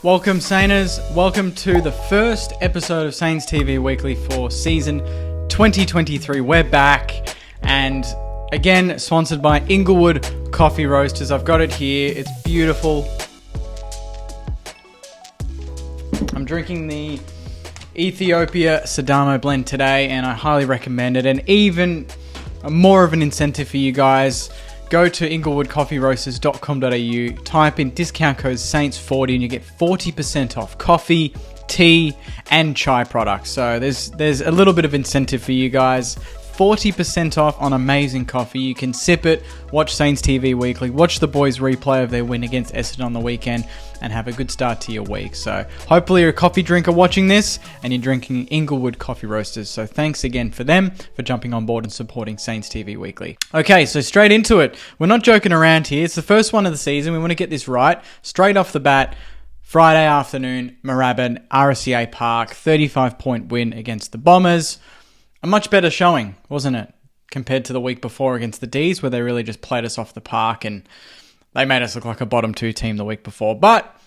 Welcome, Sainers. Welcome to the first episode of Saints TV Weekly for season 2023. We're back, and again, sponsored by Inglewood Coffee Roasters. I've got it here. It's beautiful. I'm drinking the Ethiopia Sidamo blend today, and I highly recommend it. And even more of an incentive for you guys, go to inglewoodcoffeeroasters.com.au, type in discount code SAINTS40 and you get 40% off coffee, tea, and chai products. So there's a little bit of incentive for you guys. 40% off on amazing coffee. You can sip it, watch Saints TV Weekly, watch the boys replay of their win against Essendon on the weekend, and have a good start to your week. So hopefully you're a coffee drinker watching this and you're drinking Inglewood Coffee Roasters. So thanks again for them for jumping on board and supporting Saints TV Weekly. Okay, so straight into it. We're not joking around here. It's the first one of the season. We want to get this right. Straight off the bat, Friday afternoon, Moorabbin, RCA Park, 35-point win against the Bombers. A much better showing, wasn't it, compared to the week before against the D's, where they really just played us off the park and they made us look like a bottom two team the week before. But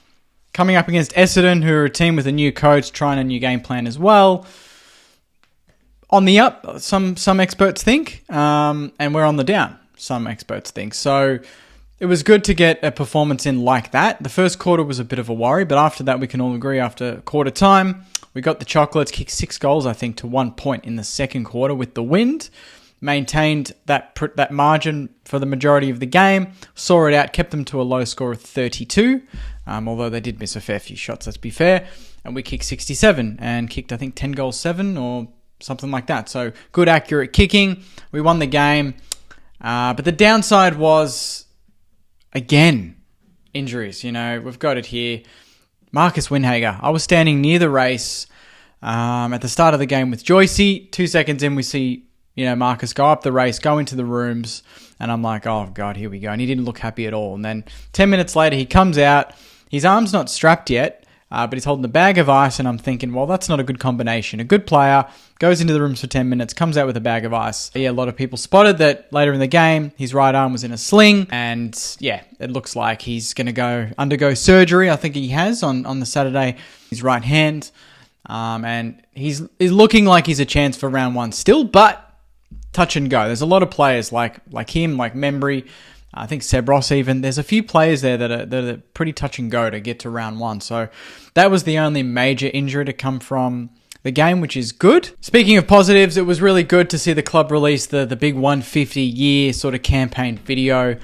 coming up against Essendon, who are a team with a new coach, trying a new game plan as well. On the up, some experts think, and we're on the down, some experts think. So it was good to get a performance in like that. The first quarter was a bit of a worry, but after that, we can all agree after quarter time, we got the Chocolates, kicked 6 goals, I think, to 1 point in the second quarter with the wind. Maintained that margin for the majority of the game. Saw it out, kept them to a low score of 32. Although they did miss a fair few shots, let's be fair. And we kicked 67 and kicked, I think, 10 goals, 7 or something like that. So good, accurate kicking. We won the game. But the downside was, again, injuries. You know, we've got it here. Marcus Windhager. I was standing near the race at the start of the game with Joycey. 2 seconds in, we see, Marcus go up the race, go into the rooms, and I'm like, oh, God, here we go. And he didn't look happy at all. And then 10 minutes later, he comes out. His arm's not strapped yet, but he's holding a bag of ice, and I'm thinking, well, that's not a good combination. A good player goes into the rooms for 10 minutes, comes out with a bag of ice. Yeah, a lot of people spotted that later in the game, his right arm was in a sling, and yeah, it looks like he's going to undergo surgery. I think he has on the Saturday, his right hand, and he's looking like he's a chance for round one still, but touch and go. There's a lot of players like him, like Membry, I think Seb Ross even. There's a few players there that are pretty touch and go to get to round one. So that was the only major injury to come from the game, which is good. Speaking of positives, it was really good to see the club release the big 150-year sort of campaign video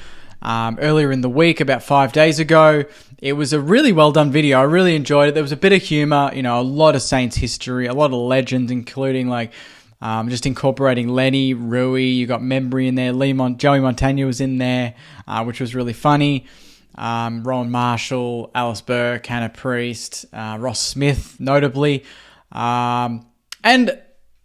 earlier in the week, about 5 days ago. It was a really well done video. I really enjoyed it. There was a bit of humour, a lot of Saints history, a lot of legends, including just incorporating Lenny, Rui, you got Membry in there, Joey Montagna was in there, which was really funny. Rowan Marshall, Alice Burke, Hannah Priest, Ross Smith, notably. And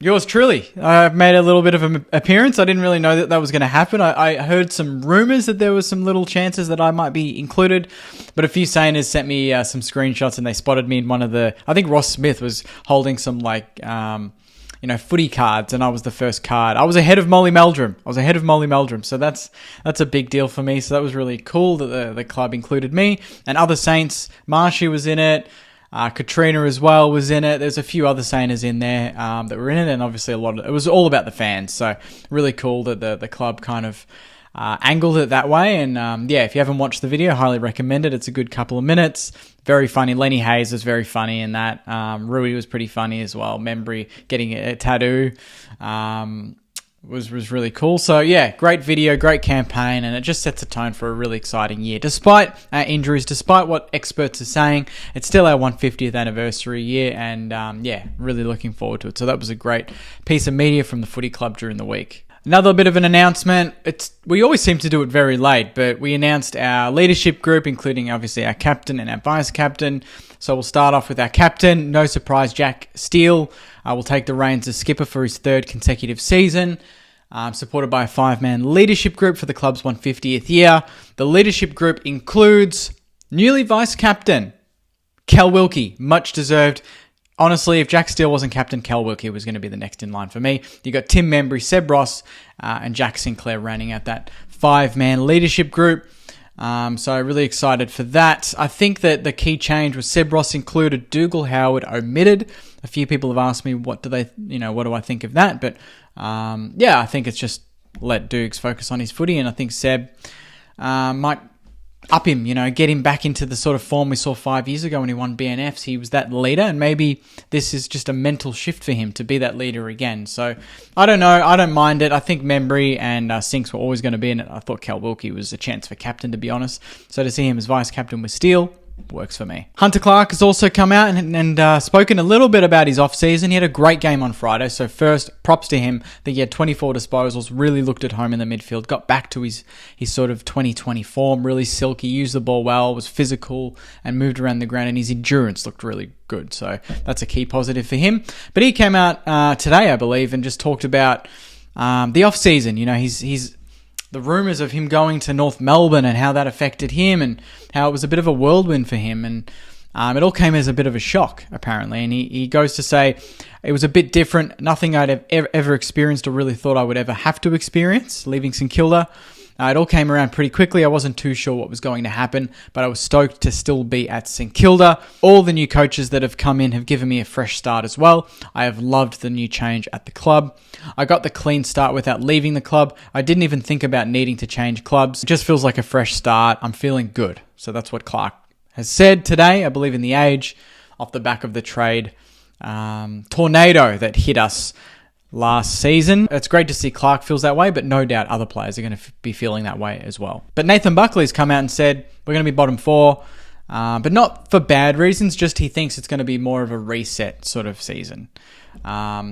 yours truly. I've made a little bit of an appearance. I didn't really know that was going to happen. I heard some rumours that there was some little chances that I might be included, but a few Sainers sent me some screenshots and they spotted me in one of the... I think Ross Smith was holding some footy cards, and I was the first card. I was ahead of Molly Meldrum. So that's a big deal for me. So that was really cool that the club included me. And other Saints, Marshy was in it. Katrina as well was in it. There's a few other Sainers in there that were in it, and obviously it was all about the fans. So really cool that the club kind of angled it that way. And if you haven't watched the video, highly recommend it. It's a good couple of minutes. Very funny. Lenny Hayes was very funny in that. Rui was pretty funny as well. Membry getting a tattoo was really cool. So yeah, great video, great campaign, and it just sets a tone for a really exciting year. Despite our injuries, despite what experts are saying, it's still our 150th anniversary year, and really looking forward to it. So that was a great piece of media from the footy club during the week. Another bit of an announcement. We always seem to do it very late, but we announced our leadership group, including obviously our captain and our vice captain. So we'll start off with our captain. No surprise, Jack Steele will take the reins as skipper for his 3rd consecutive season, supported by a 5-man leadership group for the club's 150th year. The leadership group includes newly vice captain, Kel Wilkie, much deserved. Honestly, if Jack Steele wasn't captain, Kel Wilkie was going to be the next in line for me. You got Tim Membry, Seb Ross, and Jack Sinclair running out that 5-man leadership group. So really excited for that. I think that the key change was Seb Ross included, Dougal Howard omitted. A few people have asked me what do I think of that? But I think it's just let Dukes focus on his footy, and I think Seb might up him, get him back into the sort of form we saw 5 years ago when he won BNFs. He was that leader, and maybe this is just a mental shift for him to be that leader again. So, I don't know. I don't mind it. I think Membry and Sinks were always going to be in it. I thought Cal Wilkie was a chance for captain, to be honest. So, to see him as vice-captain with Steele works for me. Hunter Clark has also come out and spoken a little bit about his off-season. He had a great game on Friday, so first, props to him that he had 24 disposals, really looked at home in the midfield, got back to his sort of 2020 form, really silky, used the ball well, was physical, and moved around the ground, and his endurance looked really good, so that's a key positive for him. But he came out today, I believe, and just talked about the off-season. He's the rumours of him going to North Melbourne and how that affected him and how it was a bit of a whirlwind for him. And it all came as a bit of a shock, apparently. And he goes to say it was a bit different, nothing I'd ever experienced or really thought I would ever have to experience, leaving St Kilda. It all came around pretty quickly. I wasn't too sure what was going to happen, but I was stoked to still be at St Kilda. All the new coaches that have come in have given me a fresh start as well. I have loved the new change at the club. I got the clean start without leaving the club. I didn't even think about needing to change clubs. It just feels like a fresh start. I'm feeling good. So that's what Clark has said today, I believe in The Age, off the back of the trade tornado that hit us last season. It's great to see Clark feels that way, but no doubt other players are going to be feeling that way as well. But Nathan Buckley's come out and said, we're going to be bottom 4, but not for bad reasons, just he thinks it's going to be more of a reset sort of season.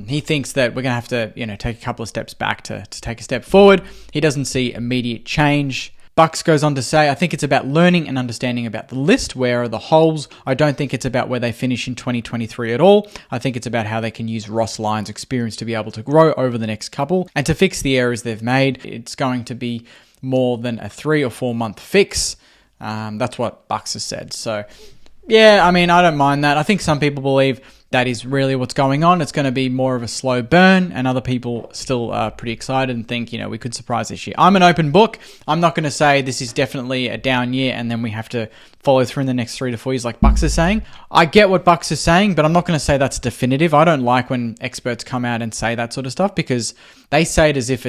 He thinks that we're going to have to, take a couple of steps back to take a step forward. He doesn't see immediate change. Bucks goes on to say, I think it's about learning and understanding about the list. Where are the holes? I don't think it's about where they finish in 2023 at all. I think it's about how they can use Ross Lyon's experience to be able to grow over the next couple and to fix the errors they've made. It's going to be more than a 3 or 4 month fix. That's what Bucks has said. So, I don't mind that. I think some people believe that is really what's going on. It's going to be more of a slow burn, and other people still are pretty excited and think, we could surprise this year. I'm an open book. I'm not going to say this is definitely a down year and then we have to follow through in the next 3 to 4 years like Bucks is saying. I get what Bucks is saying, but I'm not going to say that's definitive. I don't like when experts come out and say that sort of stuff because they say it as if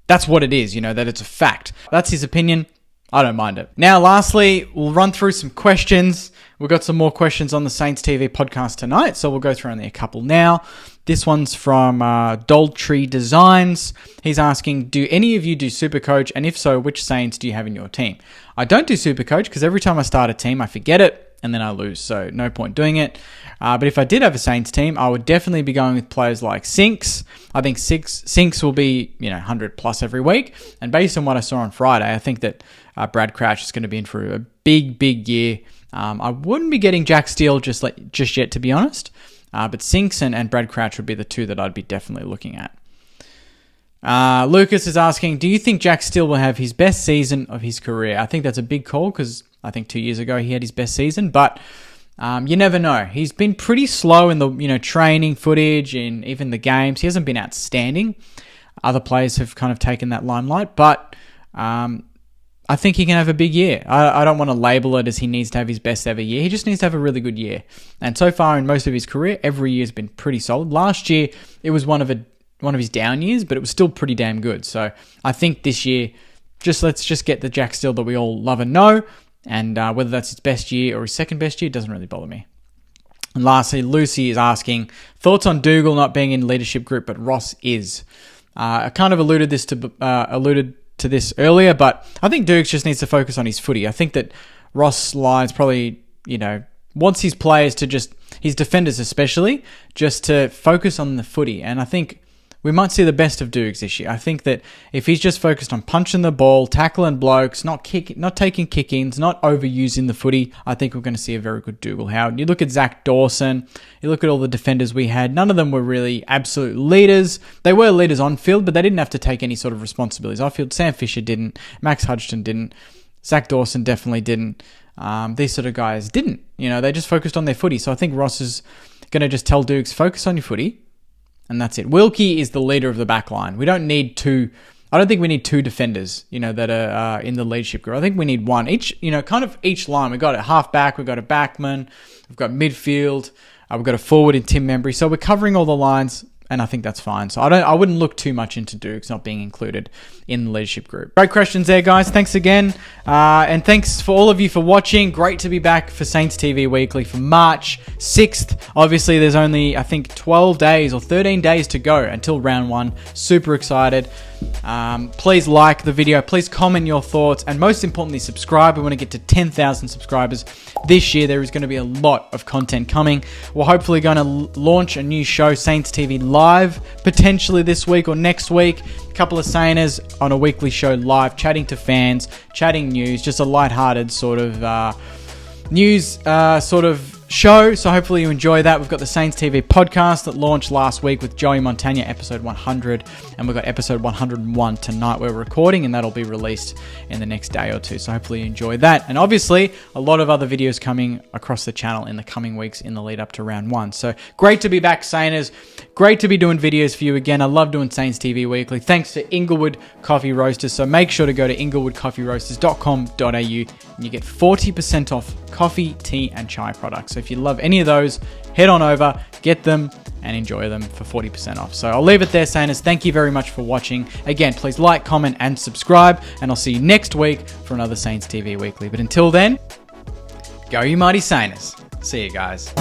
that's what it is, that it's a fact. That's his opinion. I don't mind it. Now, lastly, we'll run through some questions. We've got some more questions on the Saints TV podcast tonight, so we'll go through only a couple now. This one's from Doldtree Designs. He's asking, do any of you do Supercoach? And if so, which Saints do you have in your team? I don't do Supercoach because every time I start a team, I forget it and then I lose, so no point doing it. But if I did have a Saints team, I would definitely be going with players like Sinks. I think Sinks will be 100 plus every week. And based on what I saw on Friday, I think that Brad Crouch is going to be in for a big year. I wouldn't be getting Jack Steele just yet, to be honest. But Sinks and Brad Crouch would be the two that I'd be definitely looking at. Lucas is asking, do you think Jack Steele will have his best season of his career? I think that's a big call because I think 2 years ago he had his best season, but you never know. He's been pretty slow in the training footage and even the games. He hasn't been outstanding. Other players have kind of taken that limelight, but I think he can have a big year. I don't want to label it as he needs to have his best ever year. He just needs to have a really good year. And so far in most of his career, every year has been pretty solid. Last year, it was one of his down years, but it was still pretty damn good. So I think this year, let's just get the Jack Steele that we all love and know. And whether that's his best year or his second best year, doesn't really bother me. And lastly, Lucy is asking, thoughts on Dougal not being in leadership group, but Ross is. I kind of alluded to this earlier, but I think Dukes just needs to focus on his footy. I think that Ross Lyons probably, wants his players to his defenders especially, just to focus on the footy. And I think we might see the best of Dukes this year. I think that if he's just focused on punching the ball, tackling blokes, not taking kick-ins, not overusing the footy, I think we're going to see a very good Dougal Howard. You look at Zach Dawson, you look at all the defenders we had, none of them were really absolute leaders. They were leaders on field, but they didn't have to take any sort of responsibilities off field. Sam Fisher didn't, Max Hudson didn't, Zach Dawson definitely didn't. These sort of guys didn't. They just focused on their footy. So I think Ross is going to just tell Dukes, focus on your footy. And that's it. Wilkie is the leader of the back line. We don't need two I don't think we need two defenders, that are in the leadership group. I think we need one. Each line. We've got a halfback, we've got a backman, we've got midfield, we've got a forward in Tim Membry. So we're covering all the lines, and I think that's fine. So I wouldn't look too much into Dukes not being included in the leadership group. Great questions there, guys. Thanks again. And thanks for all of you for watching. Great to be back for Saints TV Weekly for March 6th. Obviously, there's only, I think, 12 days or 13 days to go until round 1. Super excited. Please like the video. Please comment your thoughts. And most importantly, subscribe. We want to get to 10,000 subscribers this year. There is going to be a lot of content coming. We're hopefully going to launch a new show, Saints TV Live, potentially this week or next week. A couple of Sainers on a weekly show live, chatting to fans, chatting news, just a lighthearted sort of news show. So hopefully you enjoy that. We've got the Saints TV podcast that launched last week with Joey Montagna, episode 100, and we've got episode 101 tonight we're recording, and that'll be released in the next day or two. So hopefully you enjoy that. And obviously a lot of other videos coming across the channel in the coming weeks in the lead up to round 1. So great to be back, Sainers. Great to be doing videos for you again. I love doing Saints TV Weekly. Thanks to Inglewood Coffee Roasters. So make sure to go to inglewoodcoffeeroasters.com.au and you get 40% off coffee, tea, and chai products. So if you love any of those, head on over, get them, and enjoy them for 40% off. So I'll leave it there, Sainers. Thank you very much for watching. Again, please like, comment, and subscribe, and I'll see you next week for another Saints TV Weekly. But until then, go you mighty Sainers. See you guys.